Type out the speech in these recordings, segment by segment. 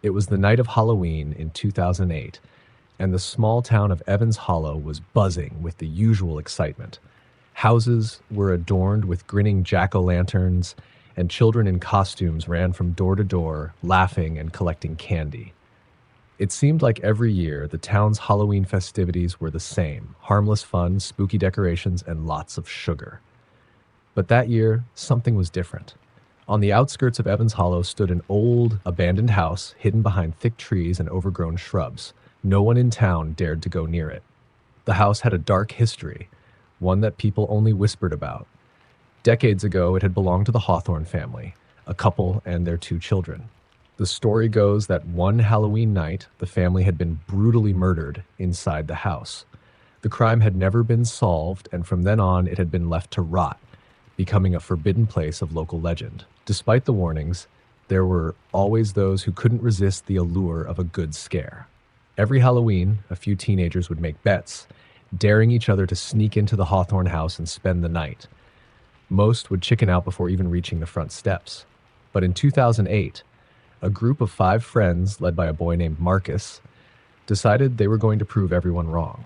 It was the night of Halloween in 2008, and the small town of Evans Hollow was buzzing with the usual excitement. Houses were adorned with grinning jack-o'-lanterns, and children in costumes ran from door to door, laughing and collecting candy. It seemed like every year the town's Halloween festivities were the same: harmless fun, spooky decorations, and lots of sugar. But that year, something was different. On the outskirts of Evans Hollow stood an old, abandoned house hidden behind thick trees and overgrown shrubs. No one in town dared to go near it. The house had a dark history, one that people only whispered about. Decades ago, it had belonged to the Hawthorne family, a couple and their two children. The story goes that one Halloween night, the family had been brutally murdered inside the house. The crime had never been solved, and from then on, it had been left to rot, becoming a forbidden place of local legend. Despite the warnings, there were always those who couldn't resist the allure of a good scare. Every Halloween, a few teenagers would make bets, daring each other to sneak into the Hawthorne house and spend the night. Most would chicken out before even reaching the front steps. But in 2008, a group of 5 friends, led by a boy named Marcus, decided they were going to prove everyone wrong.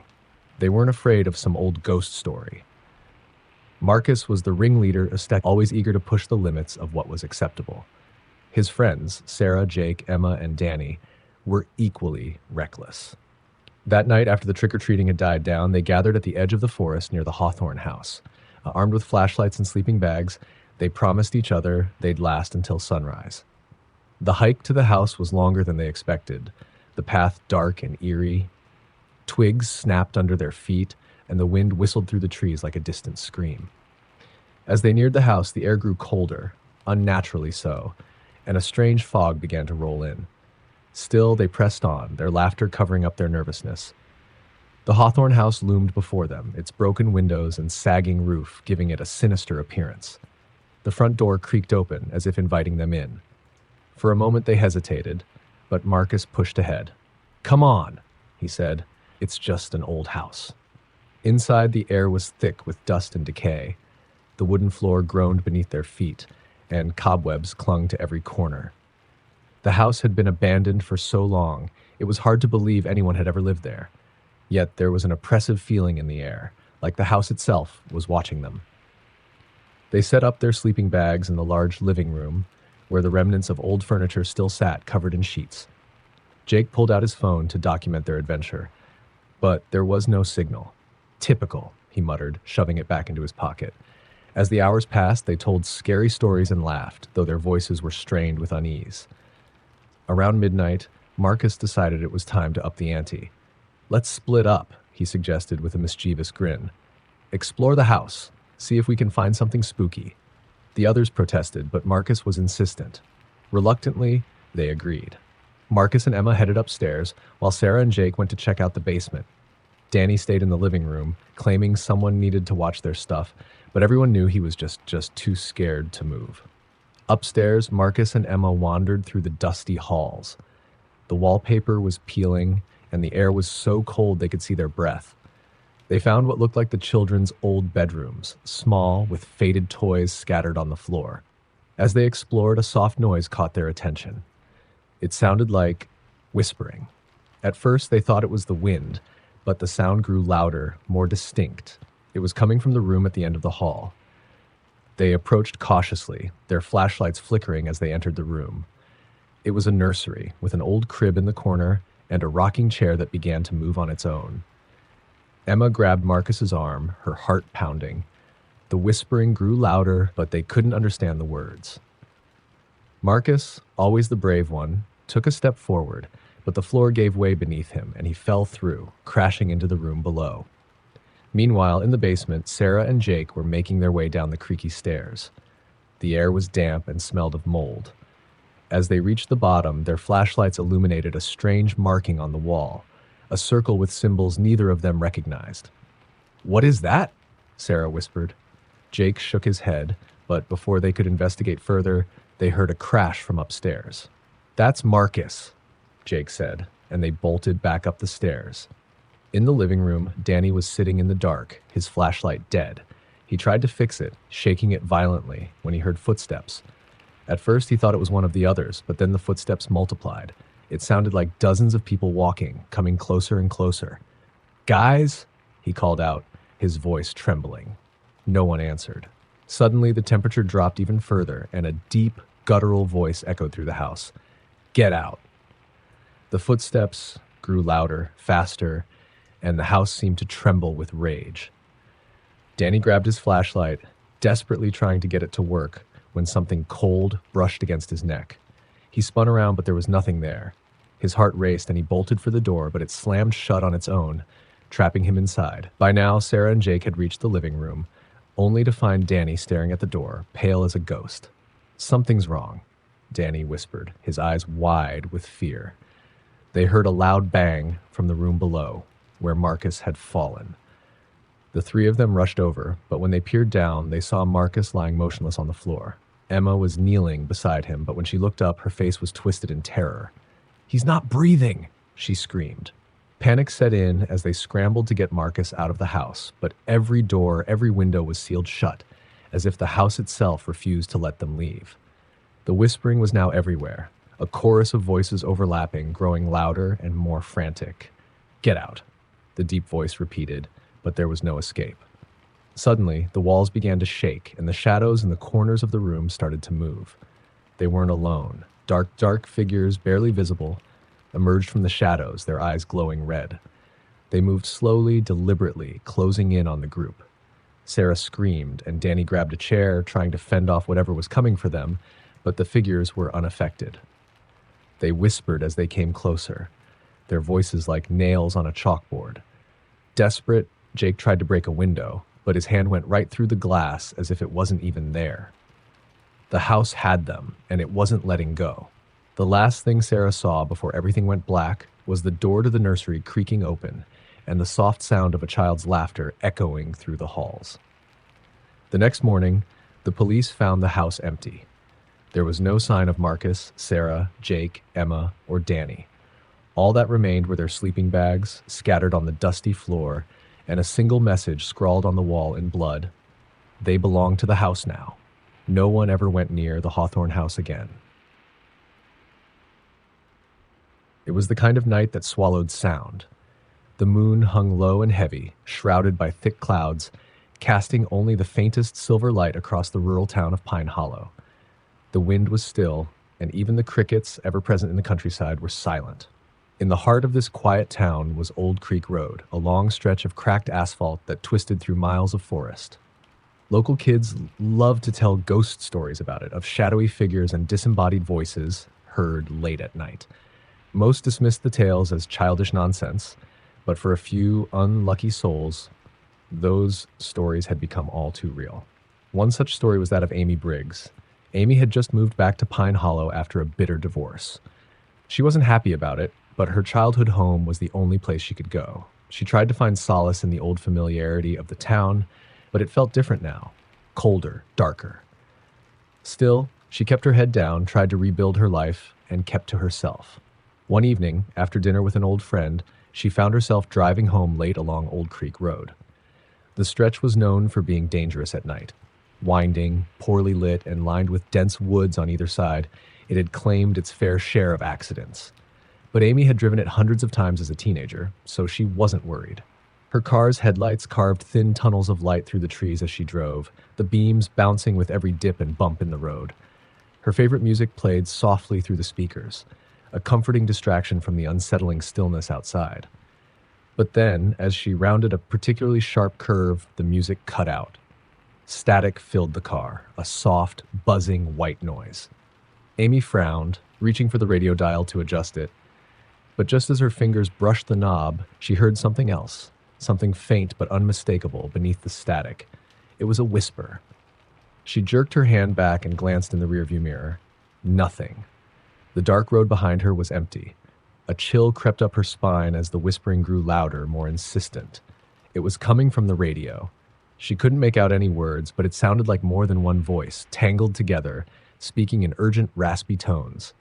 They weren't afraid of some old ghost story. Marcus was the ringleader, always eager to push the limits of what was acceptable. His friends, Sarah, Jake, Emma, and Danny, were equally reckless. That night, after the trick-or-treating had died down, they gathered at the edge of the forest near the Hawthorne house. Armed with flashlights and sleeping bags, they promised each other they'd last until sunrise. The hike to the house was longer than they expected, the path dark and eerie. Twigs snapped under their feet, and the wind whistled through the trees like a distant scream. As they neared the house, the air grew colder, unnaturally so, and a strange fog began to roll in. Still, they pressed on, their laughter covering up their nervousness. The Hawthorne house loomed before them, its broken windows and sagging roof giving it a sinister appearance. The front door creaked open, as if inviting them in. For a moment they hesitated, but Marcus pushed ahead. "Come on," he said. "It's just an old house." Inside, the air was thick with dust and decay. The wooden floor groaned beneath their feet, and cobwebs clung to every corner. The house had been abandoned for so long, it was hard to believe anyone had ever lived there. Yet there was an oppressive feeling in the air, like the house itself was watching them. They set up their sleeping bags in the large living room, where the remnants of old furniture still sat covered in sheets. Jake pulled out his phone to document their adventure, but there was no signal. "Typical," he muttered, shoving it back into his pocket. As the hours passed, they told scary stories and laughed, though their voices were strained with unease. Around midnight, Marcus decided it was time to up the ante. "Let's split up," he suggested with a mischievous grin. "Explore the house, see if we can find something spooky." The others protested, but Marcus was insistent. Reluctantly, they agreed. Marcus and Emma headed upstairs, while Sarah and Jake went to check out the basement. Danny stayed in the living room, claiming someone needed to watch their stuff, but everyone knew he was just too scared to move. Upstairs, Marcus and Emma wandered through the dusty halls. The wallpaper was peeling, and the air was so cold they could see their breath. They found what looked like the children's old bedrooms, small, with faded toys scattered on the floor. As they explored, a soft noise caught their attention. It sounded like whispering. At first, they thought it was the wind, but the sound grew louder, more distinct. It was coming from the room at the end of the hall. They approached cautiously, their flashlights flickering as they entered the room. It was a nursery, with an old crib in the corner and a rocking chair that began to move on its own. Emma grabbed Marcus's arm, her heart pounding. The whispering grew louder, but they couldn't understand the words. Marcus, always the brave one, took a step forward, but the floor gave way beneath him, and he fell through, crashing into the room below. Meanwhile, in the basement, Sarah and Jake were making their way down the creaky stairs. The air was damp and smelled of mold. As they reached the bottom, their flashlights illuminated a strange marking on the wall, a circle with symbols neither of them recognized. "What is that?" Sarah whispered. Jake shook his head, but before they could investigate further, they heard a crash from upstairs. "That's Marcus," Jake said, and they bolted back up the stairs. In the living room, Danny was sitting in the dark, his flashlight dead. He tried to fix it, shaking it violently, when he heard footsteps. At first, he thought it was one of the others, but then the footsteps multiplied, It sounded like dozens of people walking, coming closer and closer. "Guys?" he called out, his voice trembling. No one answered. Suddenly, the temperature dropped even further, and a deep, guttural voice echoed through the house. "Get out." The footsteps grew louder, faster, and the house seemed to tremble with rage. Danny grabbed his flashlight, desperately trying to get it to work, when something cold brushed against his neck. He spun around, but there was nothing there. His heart raced, and he bolted for the door, but it slammed shut on its own, trapping him inside. By now, Sarah and Jake had reached the living room, only to find Danny staring at the door, pale as a ghost. "Something's wrong," Danny whispered, his eyes wide with fear. They heard a loud bang from the room below, where Marcus had fallen. The three of them rushed over, but when they peered down, they saw Marcus lying motionless on the floor. Emma was kneeling beside him, but when she looked up, her face was twisted in terror. "He's not breathing!" she screamed. Panic set in as they scrambled to get Marcus out of the house, but every door, every window was sealed shut, as if the house itself refused to let them leave. The whispering was now everywhere, a chorus of voices overlapping, growing louder and more frantic. "Get out," the deep voice repeated, but there was no escape. Suddenly, the walls began to shake, and the shadows in the corners of the room started to move. They weren't alone. Dark figures, barely visible, emerged from the shadows, their eyes glowing red. They moved slowly, deliberately, closing in on the group. Sarah screamed, and Danny grabbed a chair, trying to fend off whatever was coming for them, but the figures were unaffected. They whispered as they came closer, their voices like nails on a chalkboard. Desperate, Jake tried to break a window, but his hand went right through the glass as if it wasn't even there. The house had them, and it wasn't letting go. The last thing Sarah saw before everything went black was the door to the nursery creaking open and the soft sound of a child's laughter echoing through the halls. The next morning, the police found the house empty. There was no sign of Marcus, Sarah, Jake, Emma, or Danny. All that remained were their sleeping bags, scattered on the dusty floor, and a single message scrawled on the wall in blood. They belong to the house now. No one ever went near the Hawthorne house again. It was the kind of night that swallowed sound. The moon hung low and heavy, shrouded by thick clouds, casting only the faintest silver light across the rural town of Pine Hollow. The wind was still, and even the crickets ever present in the countryside were silent. In the heart of this quiet town was Old Creek Road, a long stretch of cracked asphalt that twisted through miles of forest. Local kids loved to tell ghost stories about it, of shadowy figures and disembodied voices heard late at night. Most dismissed the tales as childish nonsense, but for a few unlucky souls, those stories had become all too real. One such story was that of Amy Briggs. Amy had just moved back to Pine Hollow after a bitter divorce. She wasn't happy about it, but her childhood home was the only place she could go. She tried to find solace in the old familiarity of the town, but it felt different now, colder, darker. Still, she kept her head down, tried to rebuild her life, and kept to herself. One evening, after dinner with an old friend, she found herself driving home late along Old Creek Road. The stretch was known for being dangerous at night. Winding, poorly lit, and lined with dense woods on either side, it had claimed its fair share of accidents. But Amy had driven it hundreds of times as a teenager, so she wasn't worried. Her car's headlights carved thin tunnels of light through the trees as she drove, the beams bouncing with every dip and bump in the road. Her favorite music played softly through the speakers, a comforting distraction from the unsettling stillness outside. But then, as she rounded a particularly sharp curve, the music cut out. Static filled the car, a soft, buzzing white noise. Amy frowned, reaching for the radio dial to adjust it. But just as her fingers brushed the knob, she heard something else, something faint but unmistakable beneath the static. It was a whisper. She jerked her hand back and glanced in the rearview mirror. Nothing. The dark road behind her was empty. A chill crept up her spine as the whispering grew louder, more insistent. It was coming from the radio. She couldn't make out any words, but it sounded like more than one voice, tangled together, speaking in urgent, raspy tones.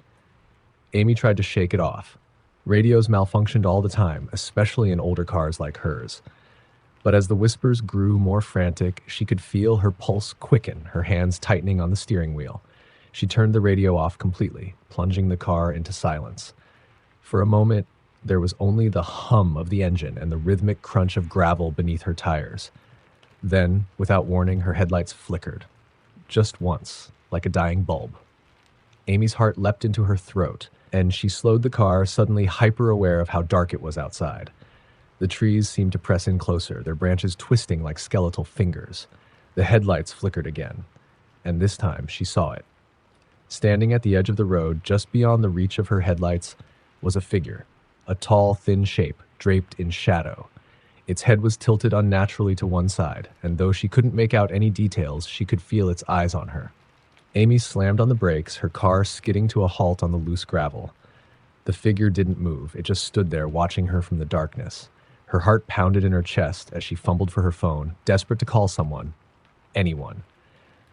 Amy tried to shake it off. Radios malfunctioned all the time, especially in older cars like hers. But as the whispers grew more frantic, she could feel her pulse quicken, her hands tightening on the steering wheel. She turned the radio off completely, plunging the car into silence. For a moment, there was only the hum of the engine and the rhythmic crunch of gravel beneath her tires. Then, without warning, her headlights flickered. Just once, like a dying bulb. Amy's heart leapt into her throat, and she slowed the car, suddenly hyper-aware of how dark it was outside. The trees seemed to press in closer, their branches twisting like skeletal fingers. The headlights flickered again, and this time she saw it. Standing at the edge of the road, just beyond the reach of her headlights, was a figure, a tall, thin shape, draped in shadow. Its head was tilted unnaturally to one side, and though she couldn't make out any details, she could feel its eyes on her. Amy slammed on the brakes, her car skidding to a halt on the loose gravel. The figure didn't move, it just stood there watching her from the darkness. Her heart pounded in her chest as she fumbled for her phone, desperate to call someone. Anyone.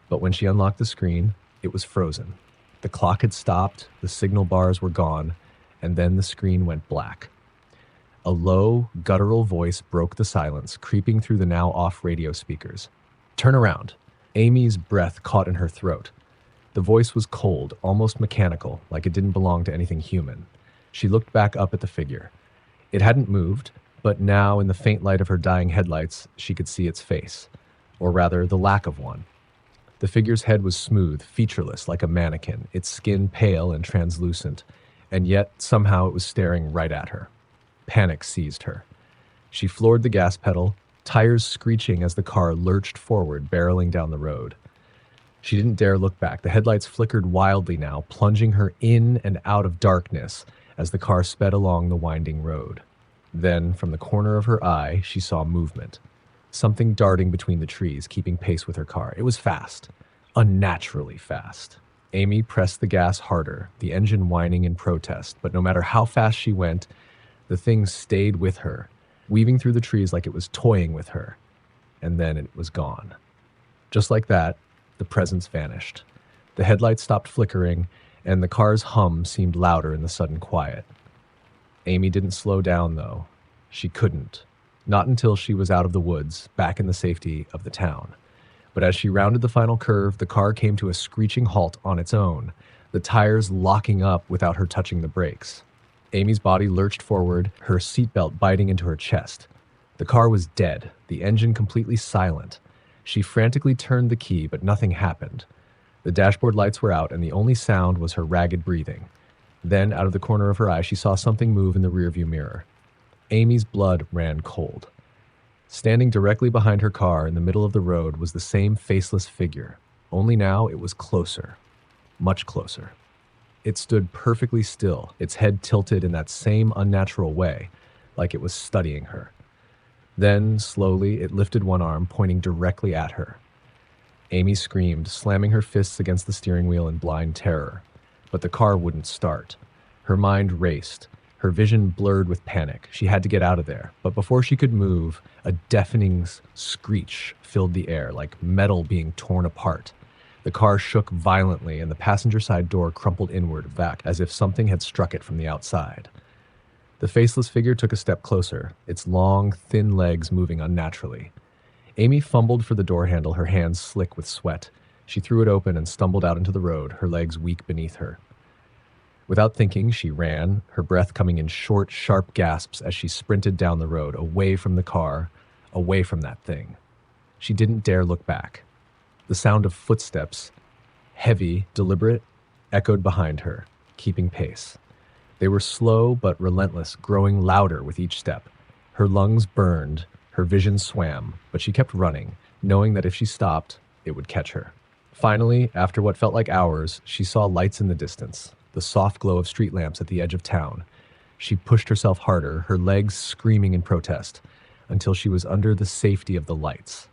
But when she unlocked the screen, it was frozen. The clock had stopped, the signal bars were gone, and then the screen went black. A low, guttural voice broke the silence, creeping through the now-off radio speakers. "Turn around." Amy's breath caught in her throat. The voice was cold, almost mechanical, like it didn't belong to anything human. She looked back up at the figure. It hadn't moved, but now, in the faint light of her dying headlights, she could see its face. Or rather, the lack of one. The figure's head was smooth, featureless, like a mannequin, its skin pale and translucent, and yet somehow it was staring right at her. Panic seized her. She floored the gas pedal, tires screeching as the car lurched forward, barreling down the road. She didn't dare look back. The headlights flickered wildly now, plunging her in and out of darkness as the car sped along the winding road. Then, from the corner of her eye, she saw movement. Something darting between the trees, keeping pace with her car. It was fast. Unnaturally fast. Amy pressed the gas harder, the engine whining in protest, but no matter how fast she went, the thing stayed with her, weaving through the trees like it was toying with her. And then it was gone. Just like that, the presence vanished. The headlights stopped flickering, and the car's hum seemed louder in the sudden quiet. Amy didn't slow down, though. She couldn't. Not until she was out of the woods, back in the safety of the town. But as she rounded the final curve, the car came to a screeching halt on its own, the tires locking up without her touching the brakes. Amy's body lurched forward, her seatbelt biting into her chest. The car was dead, the engine completely silent. She frantically turned the key, but nothing happened. The dashboard lights were out, and the only sound was her ragged breathing. Then, out of the corner of her eye, she saw something move in the rearview mirror. Amy's blood ran cold. Standing directly behind her car in the middle of the road was the same faceless figure, only now it was closer, much closer. It stood perfectly still, its head tilted in that same unnatural way, like it was studying her. Then, slowly, it lifted one arm, pointing directly at her. Amy screamed, slamming her fists against the steering wheel in blind terror. But the car wouldn't start. Her mind raced. Her vision blurred with panic. She had to get out of there. But before she could move, a deafening screech filled the air, like metal being torn apart. The car shook violently, and the passenger side door crumpled inward back, as if something had struck it from the outside. The faceless figure took a step closer, its long, thin legs moving unnaturally. Amy fumbled for the door handle, her hands slick with sweat. She threw it open and stumbled out into the road, her legs weak beneath her. Without thinking, she ran, her breath coming in short, sharp gasps as she sprinted down the road, away from the car, away from that thing. She didn't dare look back. The sound of footsteps, heavy, deliberate, echoed behind her, keeping pace. They were slow but relentless, growing louder with each step. Her lungs burned, her vision swam, but she kept running, knowing that if she stopped, it would catch her. Finally, after what felt like hours, she saw lights in the distance, the soft glow of street lamps at the edge of town. She pushed herself harder, her legs screaming in protest, until she was under the safety of the lights.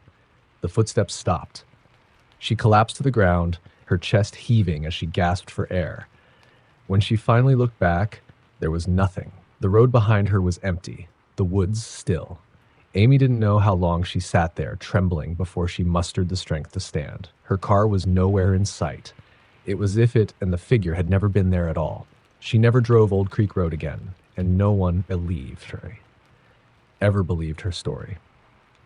The footsteps stopped. She collapsed to the ground, her chest heaving as she gasped for air. When she finally looked back, there was nothing. The road behind her was empty, the woods still. Amy didn't know how long she sat there, trembling, before she mustered the strength to stand. Her car was nowhere in sight. It was as if it and the figure had never been there at all. She never drove Old Creek Road again, and no one ever believed her story.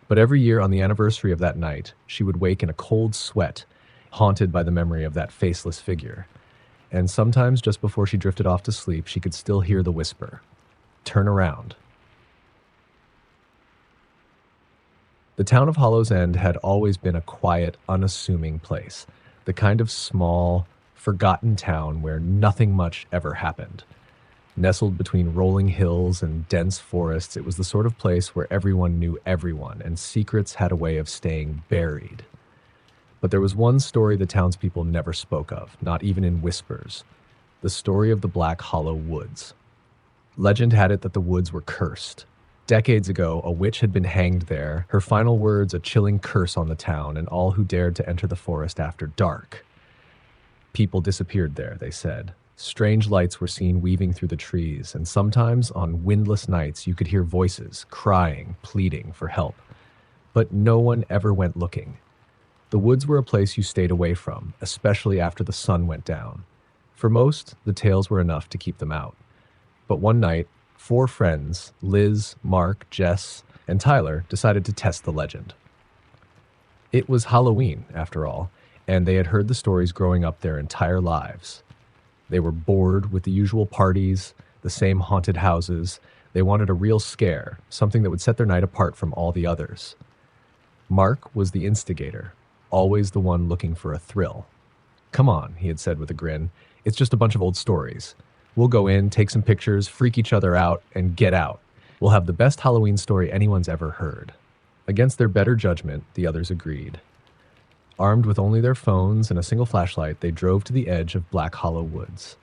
But every year on the anniversary of that night, she would wake in a cold sweat, haunted by the memory of that faceless figure. and sometimes just before she drifted off to sleep, she could still hear the whisper, "Turn around." The town of Hollow's End had always been a quiet, unassuming place, the kind of small, forgotten town where nothing much ever happened. Nestled between rolling hills and dense forests, it was the sort of place where everyone knew everyone, and secrets had a way of staying buried. But there was one story the townspeople never spoke of, not even in whispers: the story of the Black Hollow Woods. Legend had it that the woods were cursed. Decades ago, a witch had been hanged there, her final words a chilling curse on the town and all who dared to enter the forest after dark. People disappeared there, they said. Strange lights were seen weaving through the trees, and sometimes on windless nights you could hear voices, crying, pleading for help. But no one ever went looking. The woods were a place you stayed away from, especially after the sun went down. For most, the tales were enough to keep them out. But one night, 4 friends, Liz, Mark, Jess, and Tyler, decided to test the legend. It was Halloween, after all, and they had heard the stories growing up their entire lives. They were bored with the usual parties, the same haunted houses. They wanted a real scare, something that would set their night apart from all the others. Mark was the instigator, always the one looking for a thrill. "Come on," he had said with a grin. "It's just a bunch of old stories. We'll go in, take some pictures, freak each other out, and get out. We'll have the best Halloween story anyone's ever heard." Against their better judgment, the others agreed. Armed with only their phones and a single flashlight, they drove to the edge of Black Hollow Woods.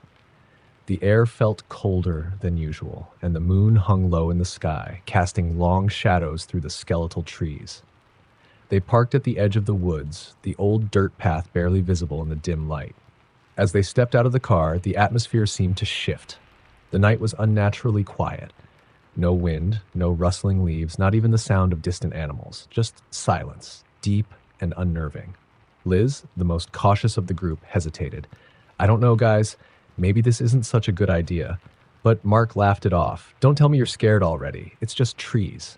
The air felt colder than usual, and the moon hung low in the sky, casting long shadows through the skeletal trees. They parked at the edge of the woods, the old dirt path barely visible in the dim light. As they stepped out of the car, the atmosphere seemed to shift. The night was unnaturally quiet. No wind, no rustling leaves, not even the sound of distant animals, just silence, deep and unnerving. Liz, the most cautious of the group, hesitated. "I don't know, guys. Maybe this isn't such a good idea." But Mark laughed it off. "Don't tell me you're scared already. It's just trees."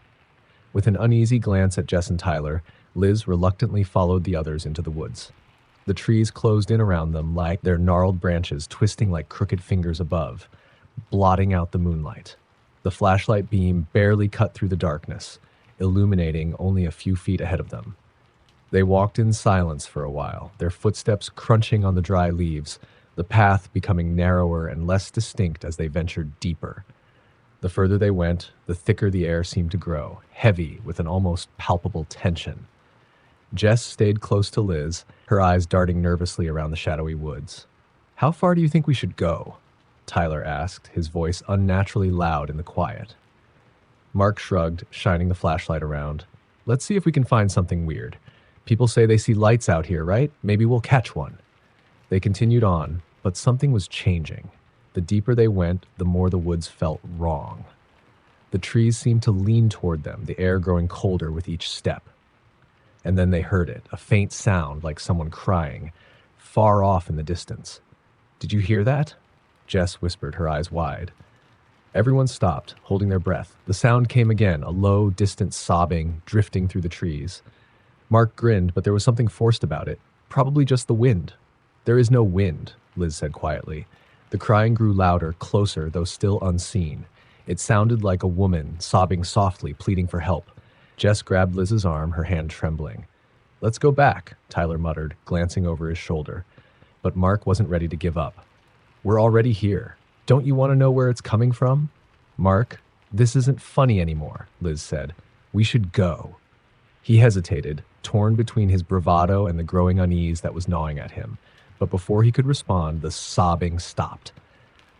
With an uneasy glance at Jess and Tyler, Liz reluctantly followed the others into the woods. The trees closed in around them, like their gnarled branches twisting like crooked fingers above, blotting out the moonlight. The flashlight beam barely cut through the darkness, illuminating only a few feet ahead of them. They walked in silence for a while, their footsteps crunching on the dry leaves, the path becoming narrower and less distinct as they ventured deeper. The further they went, the thicker the air seemed to grow, heavy with an almost palpable tension. Jess stayed close to Liz, her eyes darting nervously around the shadowy woods. "How far do you think we should go?" Tyler asked, his voice unnaturally loud in the quiet. Mark shrugged, shining the flashlight around. "Let's see if we can find something weird. People say they see lights out here, right? Maybe we'll catch one." They continued on, but something was changing. The deeper they went, the more the woods felt wrong. The trees seemed to lean toward them, the air growing colder with each step. And then they heard it, a faint sound like someone crying, far off in the distance. "Did you hear that?" Jess whispered, her eyes wide. Everyone stopped, holding their breath. The sound came again, a low, distant sobbing, drifting through the trees. Mark grinned, but there was something forced about it. Probably just the wind. "There is no wind," Liz said quietly. The crying grew louder, closer, though still unseen. It sounded like a woman, sobbing softly, pleading for help. Jess grabbed Liz's arm, her hand trembling. "Let's go back," Tyler muttered, glancing over his shoulder. But Mark wasn't ready to give up. "We're already here. Don't you want to know where it's coming from?" "Mark, this isn't funny anymore," Liz said. "We should go." He hesitated, torn between his bravado and the growing unease that was gnawing at him. But before he could respond, the sobbing stopped.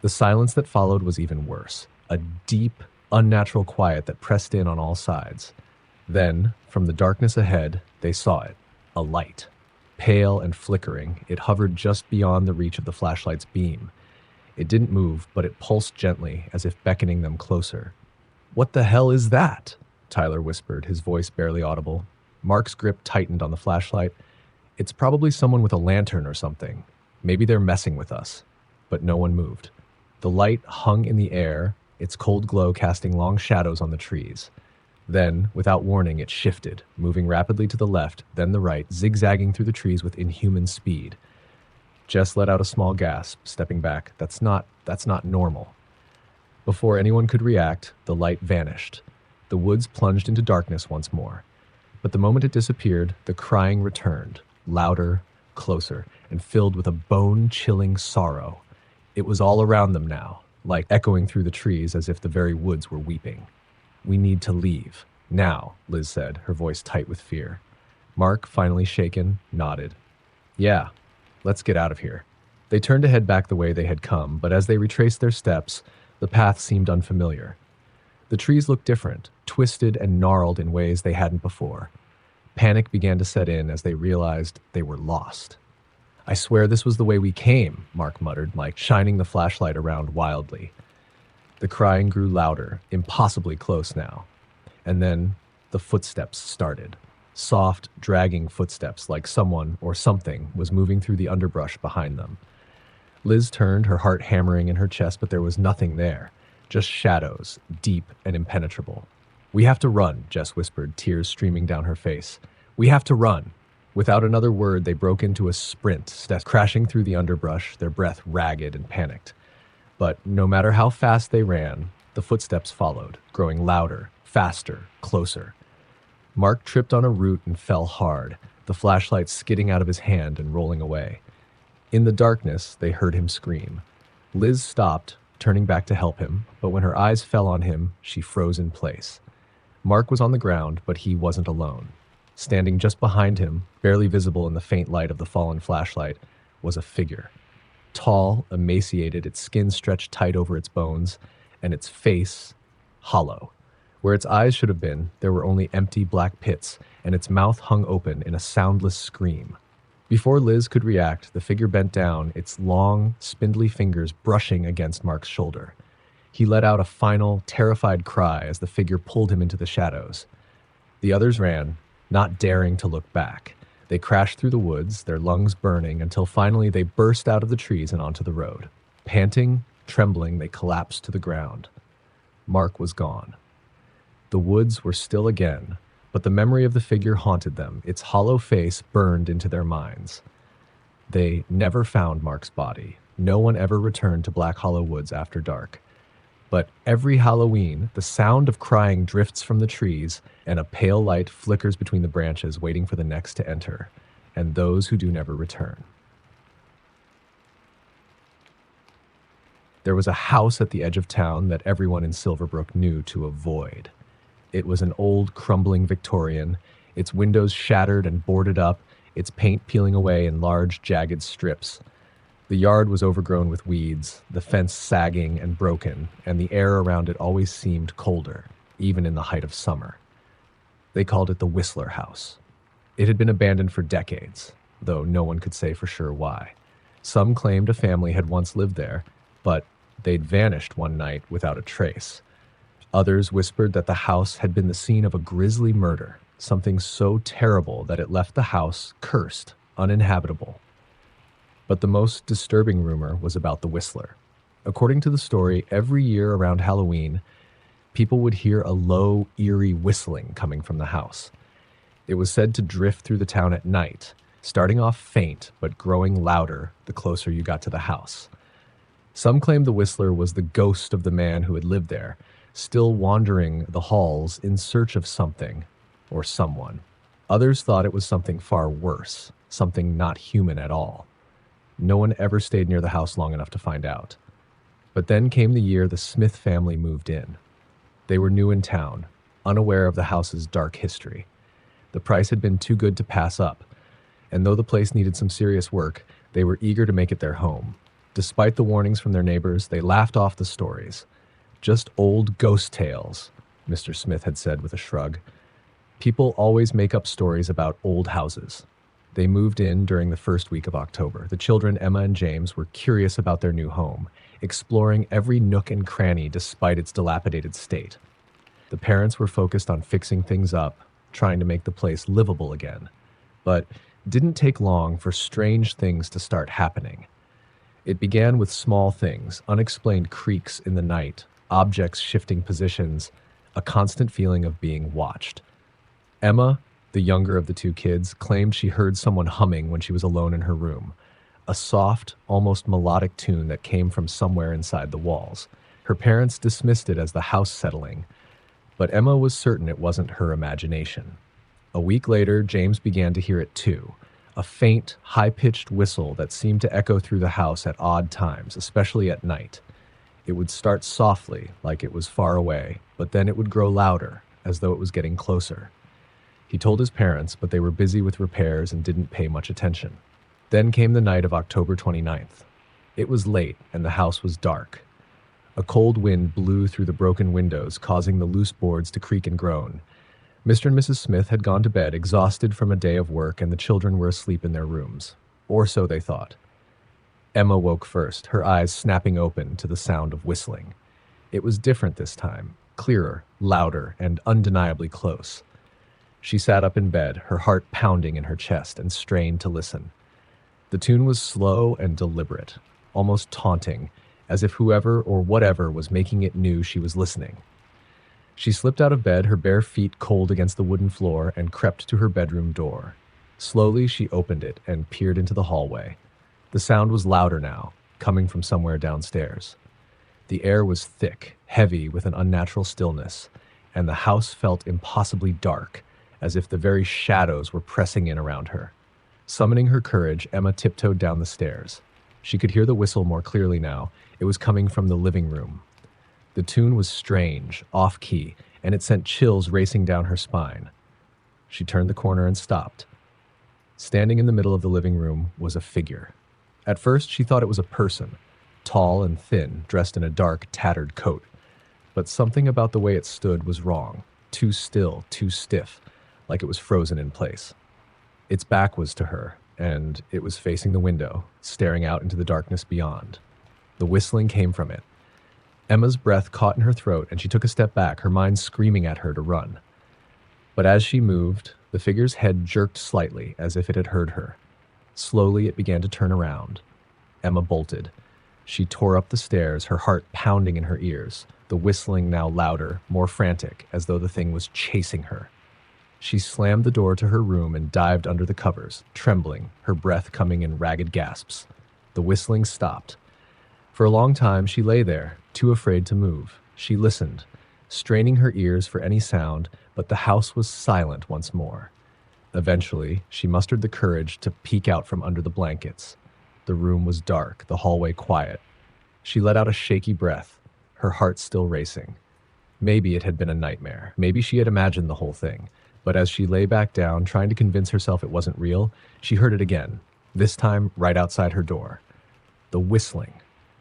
The silence that followed was even worse, a deep, unnatural quiet that pressed in on all sides. Then, from the darkness ahead, they saw it, a light. Pale and flickering, it hovered just beyond the reach of the flashlight's beam. It didn't move, but it pulsed gently, as if beckoning them closer. "What the hell is that?" Tyler whispered, his voice barely audible. Mark's grip tightened on the flashlight. "It's probably someone with a lantern or something. Maybe they're messing with us." But no one moved. The light hung in the air, its cold glow casting long shadows on the trees. Then, without warning, it shifted, moving rapidly to the left, then the right, zigzagging through the trees with inhuman speed. Jess let out a small gasp, stepping back. That's not normal. Before anyone could react, the light vanished. The woods plunged into darkness once more. But the moment it disappeared, the crying returned, louder, closer, and filled with a bone-chilling sorrow. It was all around them now, like echoing through the trees as if the very woods were weeping. "We need to leave. Now," Liz said, her voice tight with fear. Mark, finally shaken, nodded. "Yeah, let's get out of here." They turned to head back the way they had come, but as they retraced their steps, the path seemed unfamiliar. The trees looked different, twisted and gnarled in ways they hadn't before. Panic began to set in as they realized they were lost. "I swear this was the way we came," Mark muttered, like shining the flashlight around wildly. The crying grew louder, impossibly close now. And then the footsteps started. Soft, dragging footsteps like someone or something was moving through the underbrush behind them. Liz turned, her heart hammering in her chest, but there was nothing there. Just shadows, deep and impenetrable. "We have to run," Jess whispered, tears streaming down her face. "We have to run." Without another word, they broke into a sprint, crashing through the underbrush, their breath ragged and panicked. But no matter how fast they ran, the footsteps followed, growing louder, faster, closer. Mark tripped on a root and fell hard, the flashlight skidding out of his hand and rolling away. In the darkness, they heard him scream. Liz stopped, turning back to help him, but when her eyes fell on him, she froze in place. Mark was on the ground, but he wasn't alone. Standing just behind him, barely visible in the faint light of the fallen flashlight, was a figure. Tall, emaciated, its skin stretched tight over its bones, and its face hollow. Where its eyes should have been, there were only empty black pits, and its mouth hung open in a soundless scream. Before Liz could react, the figure bent down, its long, spindly fingers brushing against Mark's shoulder. He let out a final, terrified cry as the figure pulled him into the shadows. The others ran, not daring to look back. They crashed through the woods, their lungs burning, until finally they burst out of the trees and onto the road. Panting, trembling, they collapsed to the ground. Mark was gone. The woods were still again, but the memory of the figure haunted them. Its hollow face burned into their minds. They never found Mark's body. No one ever returned to Black Hollow Woods after dark. But every Halloween, the sound of crying drifts from the trees, and a pale light flickers between the branches, waiting for the next to enter, and those who do never return. There was a house at the edge of town that everyone in Silverbrook knew to avoid. It was an old, crumbling Victorian, its windows shattered and boarded up, its paint peeling away in large, jagged strips. The yard was overgrown with weeds, the fence sagging and broken, and the air around it always seemed colder, even in the height of summer. They called it the Whistler House. It had been abandoned for decades, though no one could say for sure why. Some claimed a family had once lived there, but they'd vanished one night without a trace. Others whispered that the house had been the scene of a grisly murder, something so terrible that it left the house cursed, uninhabitable. But the most disturbing rumor was about the Whistler. According to the story, every year around Halloween, people would hear a low, eerie whistling coming from the house. It was said to drift through the town at night, starting off faint but growing louder the closer you got to the house. Some claimed the Whistler was the ghost of the man who had lived there, still wandering the halls in search of something or someone. Others thought it was something far worse, something not human at all. No one ever stayed near the house long enough to find out. But then came the year the Smith family moved in. They were new in town, unaware of the house's dark history. The price had been too good to pass up, and though the place needed some serious work, they were eager to make it their home. Despite the warnings from their neighbors, they laughed off the stories. "Just old ghost tales," Mr. Smith had said with a shrug. People always make up stories about old houses. They moved in during the first week of October. The children, Emma and James, were curious about their new home, exploring every nook and cranny despite its dilapidated state. The parents were focused on fixing things up, trying to make the place livable again. But it didn't take long for strange things to start happening. It began with small things, unexplained creaks in the night, objects shifting positions, a constant feeling of being watched. Emma, the younger of the two kids, claimed she heard someone humming when she was alone in her room. a soft, almost melodic tune that came from somewhere inside the walls. Her parents dismissed it as the house settling, but Emma was certain it wasn't her imagination. A week later, James began to hear it too, a faint, high-pitched whistle that seemed to echo through the house at odd times, especially at night. It would start softly, like it was far away, but then it would grow louder, as though it was getting closer. He told his parents, but they were busy with repairs and didn't pay much attention. Then came the night of October 29th. It was late, and the house was dark. A cold wind blew through the broken windows, causing the loose boards to creak and groan. Mr. and Mrs. Smith had gone to bed, exhausted from a day of work, and the children were asleep in their rooms. Or so they thought. Emma woke first, her eyes snapping open to the sound of whistling. It was different this time, clearer, louder, and undeniably close. She sat up in bed, her heart pounding in her chest, and strained to listen. The tune was slow and deliberate, almost taunting, as if whoever or whatever was making it knew she was listening. She slipped out of bed, her bare feet cold against the wooden floor, and crept to her bedroom door. Slowly, she opened it and peered into the hallway. The sound was louder now, coming from somewhere downstairs. The air was thick, heavy with an unnatural stillness, and the house felt impossibly dark, as if the very shadows were pressing in around her. Summoning her courage, Emma tiptoed down the stairs. She could hear the whistle more clearly now. It was coming from the living room. The tune was strange, off-key, and it sent chills racing down her spine. She turned the corner and stopped. Standing in the middle of the living room was a figure. At first, she thought it was a person, tall and thin, dressed in a dark, tattered coat. But something about the way it stood was wrong, too still, too stiff, like it was frozen in place. Its back was to her, and it was facing the window, staring out into the darkness beyond. The whistling came from it. Emma's breath caught in her throat, and she took a step back, her mind screaming at her to run. But as she moved, the figure's head jerked slightly, as if it had heard her. Slowly, it began to turn around. Emma bolted. She tore up the stairs, her heart pounding in her ears, the whistling now louder, more frantic, as though the thing was chasing her. She slammed the door to her room and dived under the covers, trembling, her breath coming in ragged gasps. The whistling stopped. For a long time, she lay there, too afraid to move. She listened, straining her ears for any sound, but the house was silent once more. Eventually, she mustered the courage to peek out from under the blankets. The room was dark, the hallway quiet. She let out a shaky breath, her heart still racing. Maybe it had been a nightmare. Maybe she had imagined the whole thing. But as she lay back down, trying to convince herself it wasn't real, she heard it again, this time right outside her door. The whistling.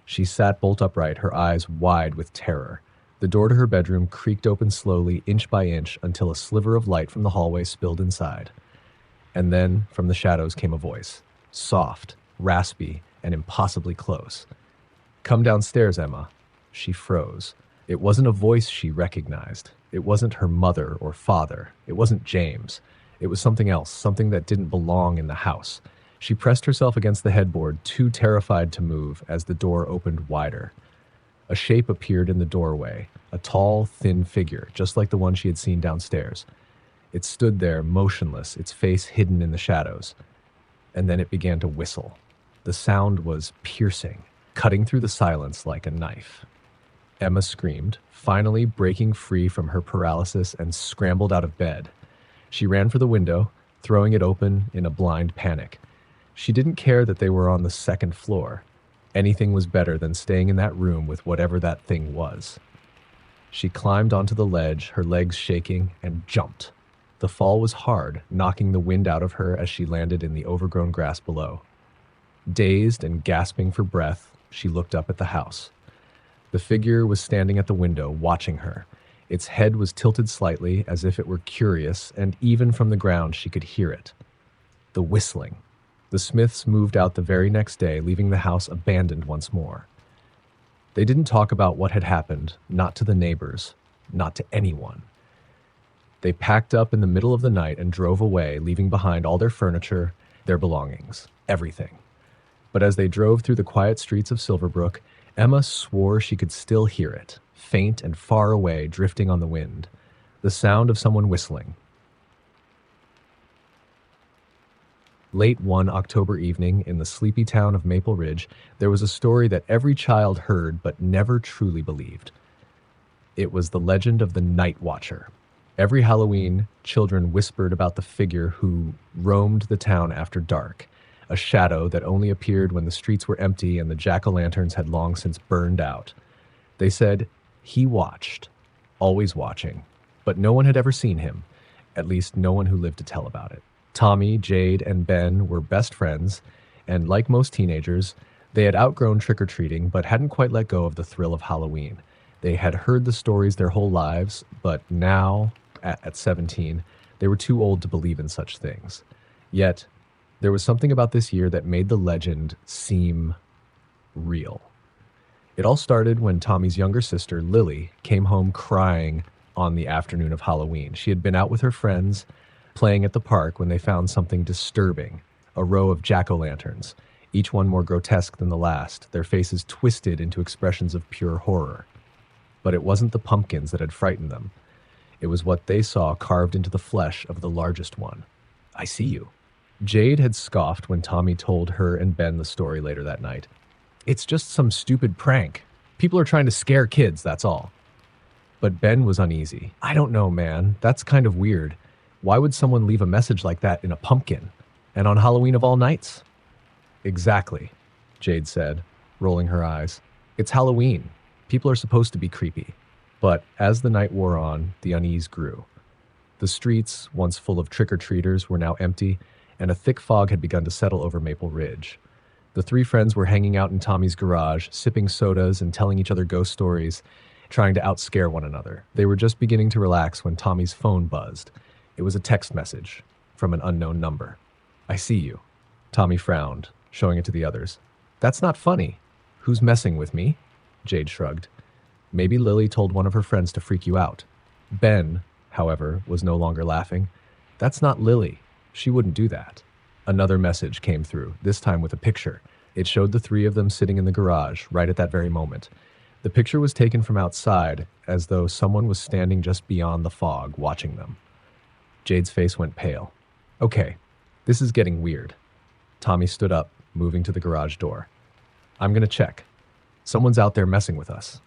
She sat bolt upright, her eyes wide with terror. The door to her bedroom creaked open slowly, inch by inch, until a sliver of light from the hallway spilled inside. And then, from the shadows came a voice, soft, raspy, and impossibly close. "Come downstairs, Emma." She froze. It wasn't a voice she recognized. It wasn't her mother or father. It wasn't James. It was something else, something that didn't belong in the house. She pressed herself against the headboard, too terrified to move, as the door opened wider. A shape appeared in the doorway, a tall, thin figure, just like the one she had seen downstairs. It stood there, motionless, its face hidden in the shadows. And then it began to whistle. The sound was piercing, cutting through the silence like a knife. Emma screamed, finally breaking free from her paralysis, and scrambled out of bed. She ran for the window, throwing it open in a blind panic. She didn't care that they were on the second floor. Anything was better than staying in that room with whatever that thing was. She climbed onto the ledge, her legs shaking, and jumped. The fall was hard, knocking the wind out of her as she landed in the overgrown grass below. Dazed and gasping for breath, she looked up at the house. The figure was standing at the window, watching her. Its head was tilted slightly, as if it were curious, and even from the ground she could hear it. The whistling. The Smiths moved out the very next day, leaving the house abandoned once more. They didn't talk about what had happened, not to the neighbors, not to anyone. They packed up in the middle of the night and drove away, leaving behind all their furniture, their belongings, everything. But as they drove through the quiet streets of Silverbrook, Emma swore she could still hear it, faint and far away, drifting on the wind. The sound of someone whistling. Late one October evening in the sleepy town of Maple Ridge, there was a story that every child heard but never truly believed. It was the legend of the Night Watcher. Every Halloween, children whispered about the figure who roamed the town after dark, a shadow that only appeared when the streets were empty and the jack-o'-lanterns had long since burned out. They said he watched, always watching, but no one had ever seen him, at least no one who lived to tell about it. Tommy, Jade, and Ben were best friends, and like most teenagers, they had outgrown trick-or-treating but hadn't quite let go of the thrill of Halloween. They had heard the stories their whole lives, but now, at 17, they were too old to believe in such things. Yet, there was something about this year that made the legend seem real. It all started when Tommy's younger sister, Lily, came home crying on the afternoon of Halloween. She had been out with her friends, playing at the park when they found something disturbing, a row of jack-o'-lanterns, each one more grotesque than the last, their faces twisted into expressions of pure horror. But it wasn't the pumpkins that had frightened them. It was what they saw carved into the flesh of the largest one. I see you. Jade had scoffed when Tommy told her and Ben the story later that night. It's just some stupid prank. People are trying to scare kids, that's all. But Ben was uneasy. I don't know, man. That's kind of weird. Why would someone leave a message like that in a pumpkin? And on Halloween of all nights? Exactly, Jade said, rolling her eyes. It's Halloween. People are supposed to be creepy. But as the night wore on, the unease grew. The streets, once full of trick-or-treaters, were now empty, and a thick fog had begun to settle over Maple Ridge. The three friends were hanging out in Tommy's garage, sipping sodas and telling each other ghost stories, trying to outscare one another. They were just beginning to relax when Tommy's phone buzzed. It was a text message from an unknown number. I see you. Tommy frowned, showing it to the others. That's not funny. Who's messing with me? Jade shrugged. Maybe Lily told one of her friends to freak you out. Ben, however, was no longer laughing. That's not Lily. She wouldn't do that. Another message came through, this time with a picture. It showed the three of them sitting in the garage, right at that very moment. The picture was taken from outside, as though someone was standing just beyond the fog, watching them. Jade's face went pale. Okay, this is getting weird. Tommy stood up, moving to the garage door. I'm gonna check. Someone's out there messing with us.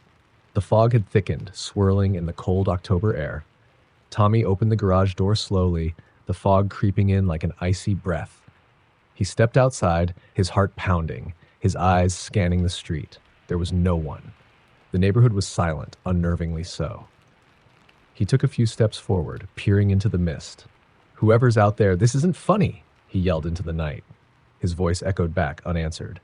The fog had thickened, swirling in the cold October air. Tommy opened the garage door slowly, the fog creeping in like an icy breath. He stepped outside, his heart pounding, his eyes scanning the street. There was no one. The neighborhood was silent, unnervingly so. He took a few steps forward, peering into the mist. Whoever's out there, this isn't funny, he yelled into the night. His voice echoed back, unanswered.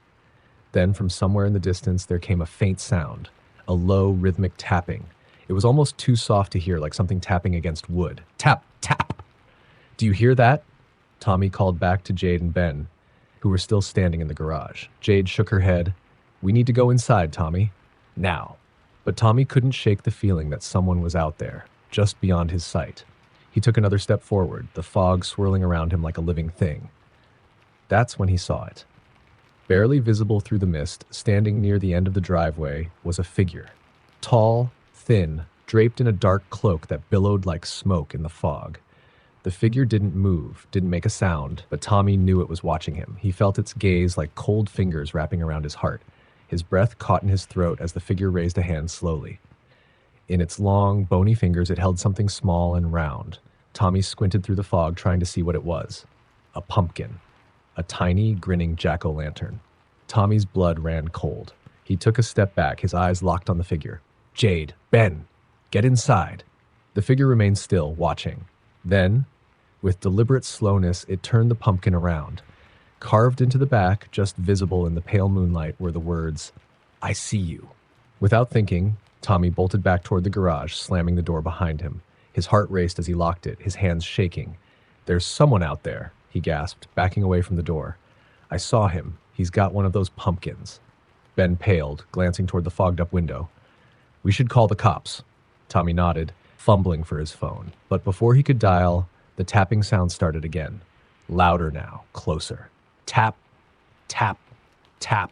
Then from somewhere in the distance, there came a faint sound, a low, rhythmic tapping. It was almost too soft to hear, like something tapping against wood. Tap, tap! Do you hear that? Tommy called back to Jade and Ben, who were still standing in the garage. Jade shook her head. We need to go inside, Tommy. Now. But Tommy couldn't shake the feeling that someone was out there, just beyond his sight. He took another step forward, the fog swirling around him like a living thing. That's when he saw it. Barely visible through the mist, standing near the end of the driveway, was a figure. Tall, thin, draped in a dark cloak that billowed like smoke in the fog. The figure didn't move, didn't make a sound, but Tommy knew it was watching him. He felt its gaze like cold fingers wrapping around his heart. His breath caught in his throat as the figure raised a hand slowly. In its long, bony fingers, it held something small and round. Tommy squinted through the fog, trying to see what it was. A pumpkin. A tiny, grinning jack-o'-lantern. Tommy's blood ran cold. He took a step back, his eyes locked on the figure. Jade, Ben, get inside. The figure remained still, watching. Then, with deliberate slowness, it turned the pumpkin around. Carved into the back, just visible in the pale moonlight, were the words, I see you. Without thinking, Tommy bolted back toward the garage, slamming the door behind him. His heart raced as he locked it, his hands shaking. There's someone out there, he gasped, backing away from the door. I saw him. He's got one of those pumpkins. Ben paled, glancing toward the fogged-up window. We should call the cops. Tommy nodded, fumbling for his phone. But before he could dial, the tapping sound started again. Louder now, closer. Tap, tap, tap.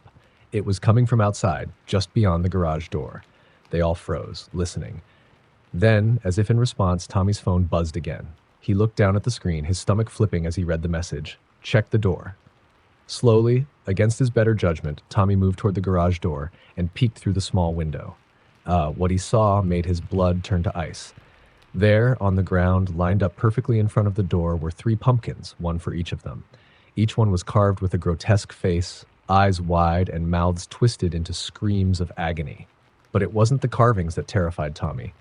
It was coming from outside, just beyond the garage door. They all froze, listening. Then, as if in response, Tommy's phone buzzed again. He looked down at the screen, his stomach flipping as he read the message. Check the door. Slowly, against his better judgment, Tommy moved toward the garage door and peeked through the small window. What he saw made his blood turn to ice. There, on the ground, lined up perfectly in front of the door, were three pumpkins, one for each of them. Each one was carved with a grotesque face, eyes wide and mouths twisted into screams of agony. But it wasn't the carvings that terrified Tommy.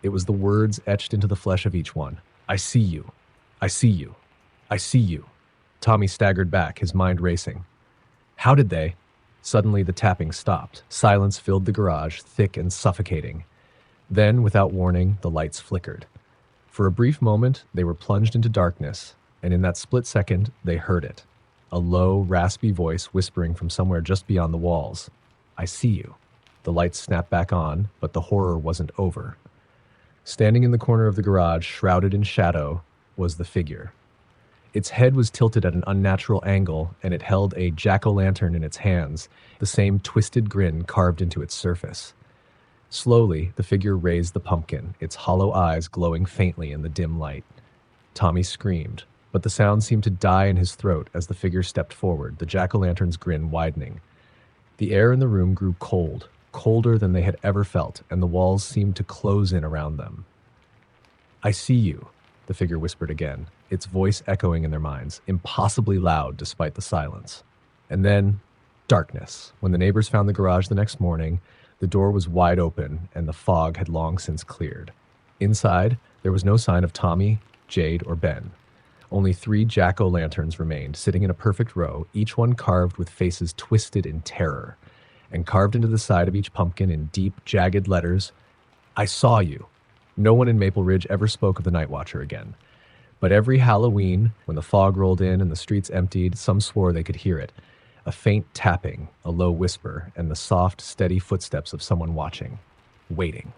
It was the words etched into the flesh of each one. I see you. I see you. I see you. Tommy staggered back, his mind racing. How did they? Suddenly the tapping stopped. Silence filled the garage, thick and suffocating. Then, without warning, the lights flickered. For a brief moment, they were plunged into darkness, and in that split second, they heard it. A low, raspy voice whispering from somewhere just beyond the walls. I see you. The lights snapped back on, but the horror wasn't over. Standing in the corner of the garage, shrouded in shadow, was the figure. Its head was tilted at an unnatural angle, and it held a jack-o'-lantern in its hands, the same twisted grin carved into its surface. Slowly, the figure raised the pumpkin, its hollow eyes glowing faintly in the dim light. Tommy screamed, but the sound seemed to die in his throat as the figure stepped forward, the jack-o'-lantern's grin widening. The air in the room grew cold, colder than they had ever felt, and the walls seemed to close in around them. I see you, the figure whispered again, its voice echoing in their minds, impossibly loud despite the silence. And then, darkness. When the neighbors found the garage the next morning, the door was wide open, and the fog had long since cleared. Inside, there was no sign of Tommy, Jade, or Ben. Only 3 jack-o'-lanterns remained, sitting in a perfect row, each one carved with faces twisted in terror. And carved into the side of each pumpkin in deep, jagged letters, I saw you. No one in Maple Ridge ever spoke of the Night Watcher again. But every Halloween, when the fog rolled in and the streets emptied, some swore they could hear it. A faint tapping, a low whisper, and the soft, steady footsteps of someone watching, waiting.